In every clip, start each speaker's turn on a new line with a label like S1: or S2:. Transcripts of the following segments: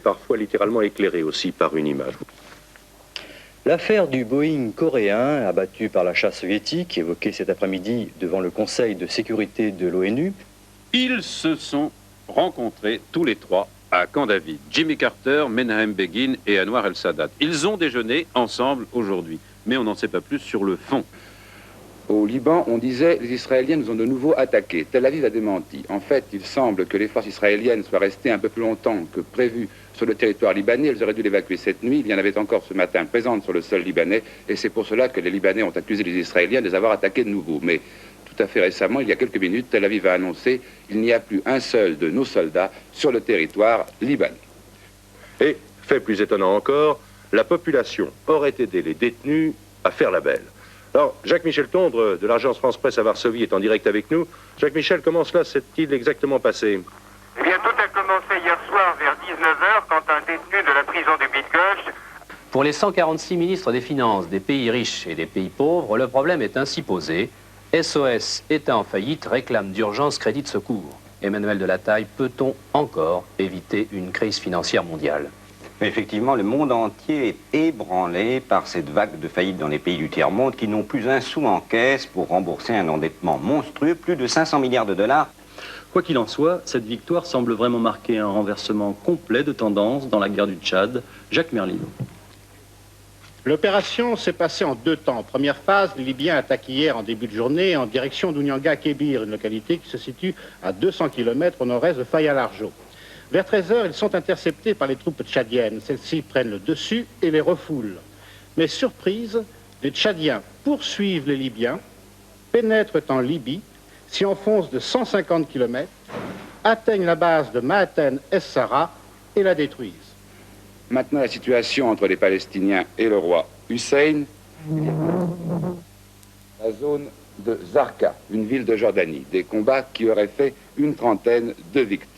S1: parfois littéralement éclairé aussi par une image.
S2: L'affaire du Boeing coréen, abattu par l'achat soviétique, évoquée cet après-midi devant le Conseil de sécurité de l'ONU.
S3: Ils se sont rencontrés tous les trois à Camp David. Jimmy Carter, Menahem Begin et Anwar el-Sadat. Ils ont déjeuné ensemble aujourd'hui, mais on n'en sait pas plus sur le fond.
S4: Au Liban, on disait les Israéliens nous ont de nouveau attaqués. Tel Aviv a démenti. En fait, il semble que les forces israéliennes soient restées un peu plus longtemps que prévu sur le territoire libanais. Elles auraient dû l'évacuer cette nuit. Il y en avait encore ce matin présentes sur le sol libanais. Et c'est pour cela que les Libanais ont accusé les Israéliens de les avoir attaqués de nouveau. Mais tout à fait récemment, il y a quelques minutes, Tel Aviv a annoncé qu'il n'y a plus un seul de nos soldats sur le territoire libanais.
S1: Et, fait plus étonnant encore, la population aurait aidé les détenus à faire la belle. Alors, Jacques-Michel Tondre, de l'agence France-Presse à Varsovie, est en direct avec nous. Jacques-Michel, comment cela s'est-il exactement passé?
S5: Eh bien, tout a commencé hier soir vers 19h quand un détenu de la prison du Bidgosh...
S6: Pour les 146 ministres des Finances des pays riches et des pays pauvres, le problème est ainsi posé. SOS, État en faillite, réclame d'urgence crédit de secours. Emmanuel Delataille, peut-on encore éviter une crise financière mondiale?
S7: Mais effectivement, le monde entier est ébranlé par cette vague de faillites dans les pays du tiers-monde qui n'ont plus un sou en caisse pour rembourser un endettement monstrueux, plus de 500 milliards de dollars.
S8: Quoi qu'il en soit, cette victoire semble vraiment marquer un renversement complet de tendance dans la guerre du Tchad. Jacques Merlin.
S9: L'opération s'est passée en deux temps. Première phase, les Libyens attaquent hier en début de journée en direction d'Ounyanga-Kébir, une localité qui se situe à 200 km au nord-est de Faya-Largeau. Vers 13h, ils sont interceptés par les troupes tchadiennes. Celles-ci prennent le dessus et les refoulent. Mais surprise, les Tchadiens poursuivent les Libyens, pénètrent en Libye, s'y enfoncent de 150 km, atteignent la base de Maaten Es-Sara et la détruisent.
S4: Maintenant, la situation entre les Palestiniens et le roi Hussein, la zone de Zarqa, une ville de Jordanie, des combats qui auraient fait une trentaine de victimes.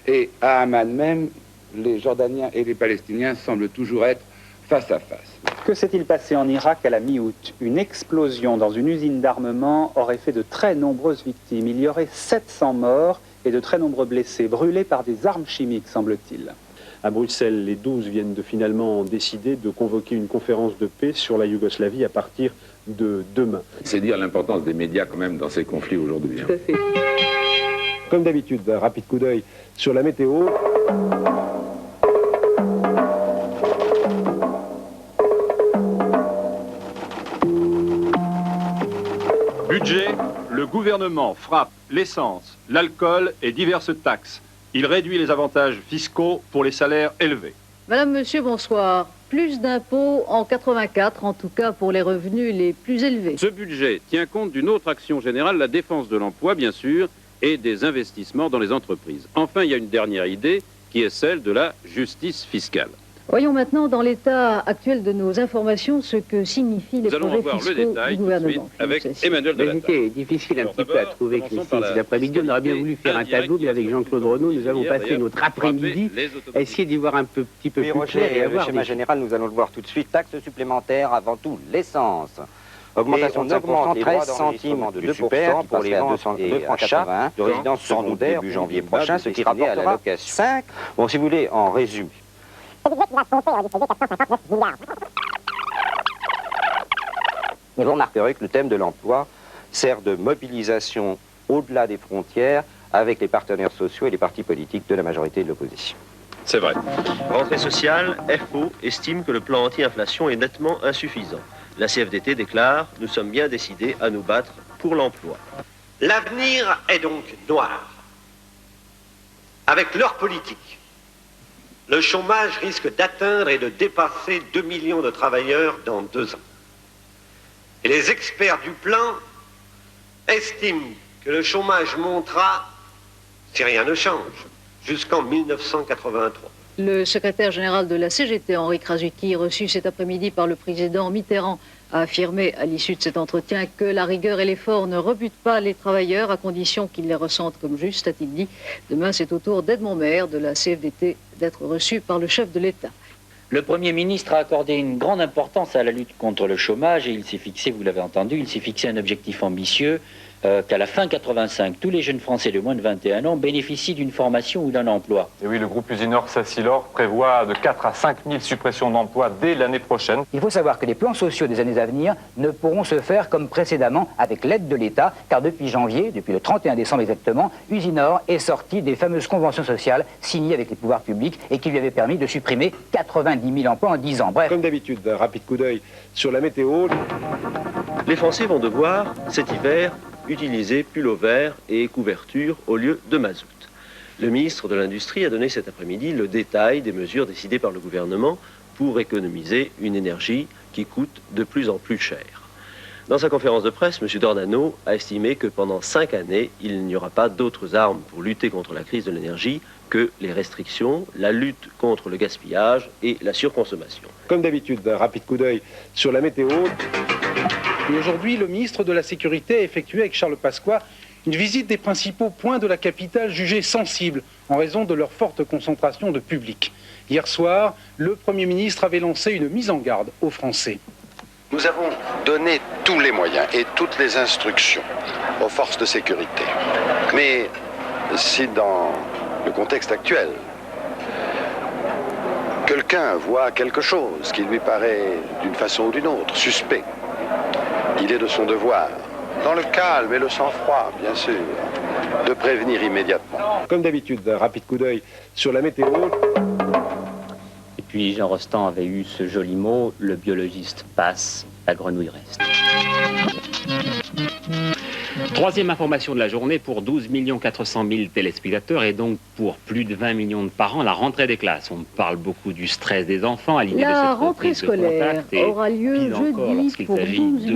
S4: Et à Amman même, les Jordaniens et les Palestiniens semblent toujours être face à face.
S10: Que s'est-il passé en Irak à la mi-août? Une explosion dans une usine d'armement aurait fait de très nombreuses victimes. Il y aurait 700 morts et de très nombreux blessés, brûlés par des armes chimiques, semble-t-il.
S11: À Bruxelles, les 12 viennent de finalement décider de convoquer une conférence de paix sur la Yougoslavie à partir de demain.
S3: C'est dire l'importance des médias quand même dans ces conflits aujourd'hui.
S11: Tout à fait. Comme d'habitude, un rapide coup d'œil sur la météo.
S3: Budget, le gouvernement frappe l'essence, l'alcool et diverses taxes. Il réduit les avantages fiscaux pour les salaires élevés.
S12: Madame, monsieur, bonsoir. Plus d'impôts en 84, en tout cas pour les revenus les plus élevés.
S3: Ce budget tient compte d'une autre action générale, la défense de l'emploi, bien sûr, et des investissements dans les entreprises. Enfin, il y a une dernière idée qui est celle de la justice fiscale.
S12: Voyons maintenant dans l'état actuel de nos informations ce que signifient les projets fiscaux du gouvernement.
S3: Avec Emmanuel Delataille.
S13: C'est difficile un petit peu à trouver, Christine, cet après-midi. On aurait bien voulu faire un tableau, mais avec Jean-Claude Renaud, nous avons passé notre après-midi à essayer d'y voir un petit peu plus clair. Et
S7: le schéma général, nous allons le voir tout de suite. Taxe supplémentaire, avant tout, l'essence. Augmentation de 5%, 13 centimes de 2% pour les ventes et achats de résidences secondaires début janvier prochain, ce qui rapportera 5. Bon, si vous voulez, en résumé. Et vous remarquerez que le thème de l'emploi sert de mobilisation au-delà des frontières avec les partenaires sociaux et les partis politiques de la majorité de l'opposition.
S3: C'est vrai.
S14: Rentrée sociale, FO estime que le plan anti-inflation est nettement insuffisant. La CFDT déclare « Nous sommes bien décidés à nous battre pour l'emploi ».
S15: L'avenir est donc noir. Avec leur politique, le chômage risque d'atteindre et de dépasser 2 millions de travailleurs dans 2 ans. Et les experts du plan estiment que le chômage montera, si rien ne change, jusqu'en 1983.
S12: Le secrétaire général de la CGT, Henri Krasuki, reçu cet après-midi par le président Mitterrand, a affirmé à l'issue de cet entretien que la rigueur et l'effort ne rebutent pas les travailleurs à condition qu'ils les ressentent comme justes, a-t-il dit. Demain, c'est au tour d'Edmond Maire de la CFDT d'être reçu par le chef de l'État.
S16: Le Premier ministre a accordé une grande importance à la lutte contre le chômage et il s'est fixé, vous l'avez entendu, il s'est fixé un objectif ambitieux, qu'à la fin 85, tous les jeunes Français de moins de 21 ans bénéficient d'une formation ou d'un emploi.
S17: Et oui, le groupe Usinor Sassilor prévoit de 4 à 5 000 suppressions d'emplois dès l'année prochaine.
S18: Il faut savoir que les plans sociaux des années à venir ne pourront se faire comme précédemment avec l'aide de l'État, car depuis janvier, depuis le 31 décembre exactement, Usinor est sorti des fameuses conventions sociales signées avec les pouvoirs publics et qui lui avaient permis de supprimer 90 000 emplois en 10 ans. Bref.
S14: Comme d'habitude, un rapide coup d'œil sur la météo. Les Français vont devoir, cet hiver, utiliser pull vert et couverture au lieu de mazout. Le ministre de l'Industrie a donné cet après-midi le détail des mesures décidées par le gouvernement pour économiser une énergie qui coûte de plus en plus cher. Dans sa conférence de presse, M. Dornano a estimé que pendant 5 années, il n'y aura pas d'autres armes pour lutter contre la crise de l'énergie que les restrictions, la lutte contre le gaspillage et la surconsommation. Comme d'habitude, un rapide coup d'œil sur la météo.
S19: Et aujourd'hui, le ministre de la Sécurité a effectué avec Charles Pasqua une visite des principaux points de la capitale jugés sensibles en raison de leur forte concentration de public. Hier soir, le Premier ministre avait lancé une mise en garde aux Français.
S20: Nous avons donné tous les moyens et toutes les instructions aux forces de sécurité. Mais si dans le contexte actuel, quelqu'un voit quelque chose qui lui paraît d'une façon ou d'une autre suspect, il est de son devoir, dans le calme et le sang-froid, bien sûr, de prévenir immédiatement.
S14: Comme d'habitude, un rapide coup d'œil sur la météo.
S21: Et puis Jean Rostand avait eu ce joli mot, le biologiste passe, la grenouille reste.
S22: Troisième information de la journée pour 12 400 000 téléspectateurs et donc pour plus de 20 millions de parents, la rentrée des classes. On parle beaucoup du stress des enfants à l'idée de cette
S12: rentrée scolaire aura lieu jeudi pour 12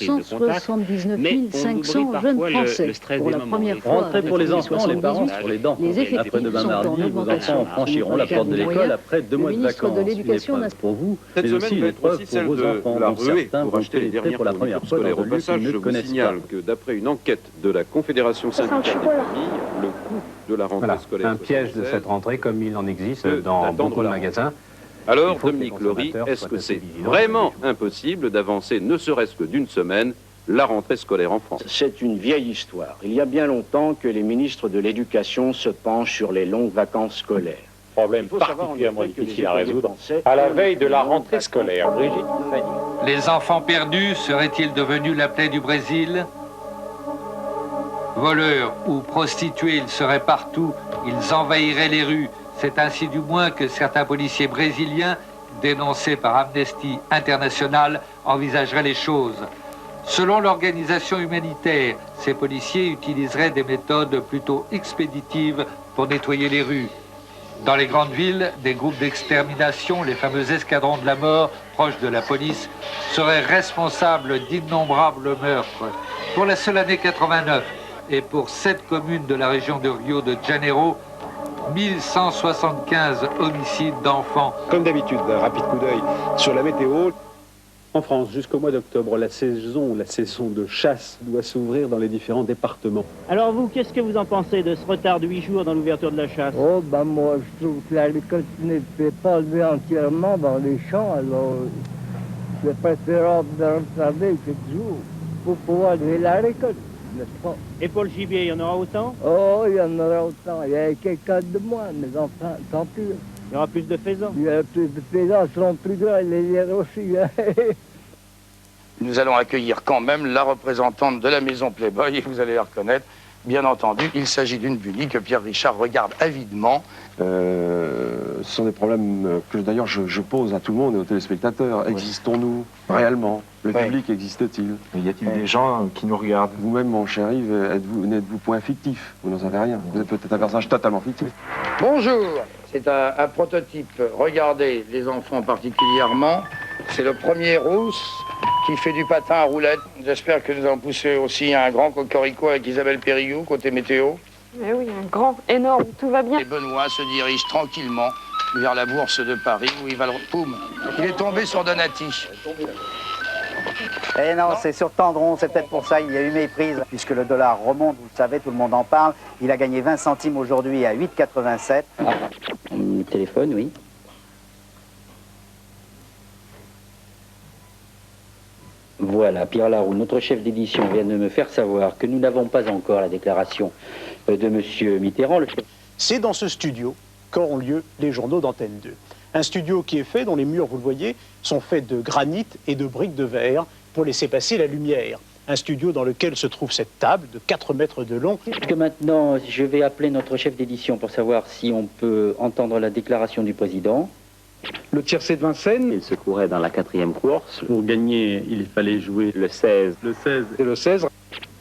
S12: 279 500 jeunes Français. Pour la première fois,
S8: rentrée pour les enfants, les parents sur les dents.
S12: Les effectifs
S8: Après-demain
S12: sont
S8: mardi,
S12: en
S8: vos
S12: augmentation.
S8: enfants franchiront la porte de l'école après 2 mois de vacances. Une épreuve pour vous,
S3: Cette
S8: mais aussi
S3: semaine
S8: une
S3: va être
S8: épreuve
S3: aussi
S8: pour
S3: celle
S8: vos
S3: de
S8: enfants,
S3: la
S8: dont
S3: ruée
S8: certains
S3: pour
S8: vont
S3: acheter les
S8: pénétrer
S3: dernières
S8: pour la première fois
S3: fournitures
S8: dans un
S3: scolaires. Au
S8: lieu qu'ils
S3: passage,
S8: ne
S3: je vous
S8: connaissent
S3: signale
S8: pas.
S3: que d'après une enquête de la Confédération syndicale des familles, le coût de la rentrée scolaire
S6: un piège de cette rentrée comme il en existe
S3: que
S6: dans
S3: d'attendre
S6: beaucoup de
S3: la
S6: magasins.
S3: Alors,
S6: Il faut que
S3: Dominique
S6: les
S3: Laurie,
S6: consommateurs
S3: est-ce
S6: soient
S3: que
S6: assez
S3: c'est
S6: vigilants.
S3: vraiment impossible d'avancer, ne serait-ce que d'une semaine, la rentrée scolaire en France?
S23: C'est une vieille histoire. Il y a bien longtemps que les ministres de l'Éducation se penchent sur les longues vacances scolaires.
S11: Problème particulièrement difficile à résoudre à la veille de la rentrée scolaire. Brigitte Fanny.
S24: Les enfants perdus seraient-ils devenus la plaie du Brésil? Voleurs ou prostituées, ils seraient partout, ils envahiraient les rues. C'est ainsi du moins que certains policiers brésiliens, dénoncés par Amnesty International, envisageraient les choses. Selon l'organisation humanitaire, ces policiers utiliseraient des méthodes plutôt expéditives pour nettoyer les rues. Dans les grandes villes, des groupes d'extermination, les fameux escadrons de la mort, proches de la police, seraient responsables d'innombrables meurtres. Pour la seule année 89, et pour 7 communes de la région de Rio de Janeiro, 1175 homicides d'enfants.
S14: Comme d'habitude, un rapide coup d'œil sur la météo.
S11: En France, jusqu'au mois d'octobre, la saison de chasse doit s'ouvrir dans les différents départements.
S25: Alors vous, qu'est-ce que vous en pensez de ce retard de 8 jours dans l'ouverture de la chasse?
S26: Oh, ben moi, je trouve que la récolte ne peut pas lever entièrement dans les champs, alors c'est préférable de retarder quelques jours pour pouvoir lever la récolte, n'est-ce pas?
S25: Et pour le gibier, il y en aura autant?
S26: Oh, il y en aura autant. Il y a quelqu'un de moins, mais enfin, tant pis.
S25: Il y aura plus de faisans?
S26: Il y aura plus de faisans, ils seront plus grands, les lièvres aussi.
S27: Nous allons accueillir quand même la représentante de la maison Playboy, et vous allez la reconnaître. Bien entendu, il s'agit d'une Bunny que Pierre Richard regarde avidement.
S28: Ce sont des problèmes que d'ailleurs je pose à tout le monde et aux téléspectateurs. Existons-nous réellement? Le public existe-t-il? Y a-t-il des gens qui nous regardent? Vous-même, mon cher Yves, n'êtes-vous point fictif? Vous n'en savez rien. Vous êtes peut-être un personnage totalement fictif.
S27: Bonjour, c'est un prototype. Regardez les enfants particulièrement. C'est le premier rousse qui fait du patin à roulettes. J'espère que nous allons pousser aussi un grand cocorico avec Isabelle Périllou, côté météo.
S29: Eh oui, un grand, énorme, tout va bien.
S27: Et Benoît se dirige tranquillement vers la bourse de Paris où il va le... Poum, il est tombé sur Donati.
S30: Eh non, c'est sur Tendron, c'est peut-être pour ça, il y a eu méprise. Puisque le dollar remonte, vous le savez, tout le monde en parle. Il a gagné 20 centimes aujourd'hui à 8,87.
S21: Téléphone, oui. Voilà.
S1: Voilà, Pierre Laroux, notre chef d'édition, vient de me faire savoir que nous n'avons pas encore la déclaration de M. Mitterrand.
S2: C'est dans ce studio qu'auront lieu les journaux d'Antenne 2. Un studio qui est fait, dont les murs, vous le voyez, sont faits de granit et de briques de verre pour laisser passer la lumière. Un studio dans lequel se trouve cette table de 4 mètres de long.
S1: Que maintenant, je vais appeler notre chef d'édition pour savoir si on peut entendre la déclaration du président.
S19: Le tiercé de Vincennes.
S21: Il se courait dans la 4e course.
S8: Pour gagner, il fallait jouer
S21: Le 16.
S8: le 16.
S19: Et le 16.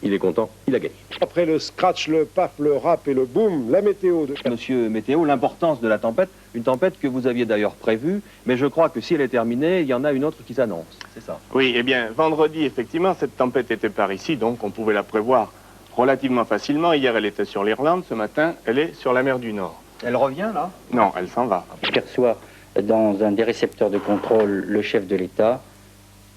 S28: Il est content, il a gagné.
S4: Après le scratch, le paf, le rap et le boom, la météo de...
S28: Monsieur Météo, l'importance de la tempête, une tempête que vous aviez d'ailleurs prévue, mais je crois que si elle est terminée, il y en a une autre qui s'annonce, c'est ça?
S5: Oui, eh bien, vendredi, effectivement, cette tempête était par ici, donc on pouvait la prévoir relativement facilement. Hier, elle était sur l'Irlande, ce matin, elle est sur la mer du Nord.
S28: Elle revient, là?
S5: Non, elle s'en va.
S1: Je perçois dans un des récepteurs de contrôle le chef de l'État,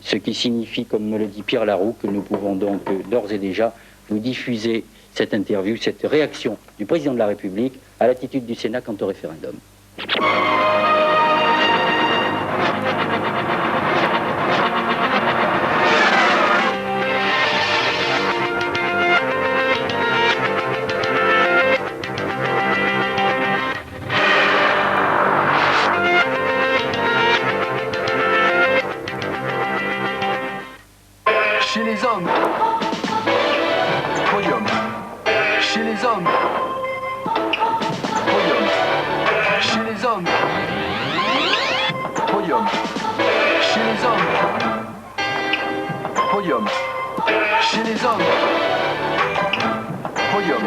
S1: ce qui signifie, comme me le dit Pierre Laroux, que nous pouvons donc d'ores et déjà vous diffuser cette interview, cette réaction du président de la République à l'attitude du Sénat quant au référendum.
S7: Chez les hommes, podium. Chez les hommes, podium. Chez les hommes, podium. Chez les hommes, podium. Chez les hommes, podium.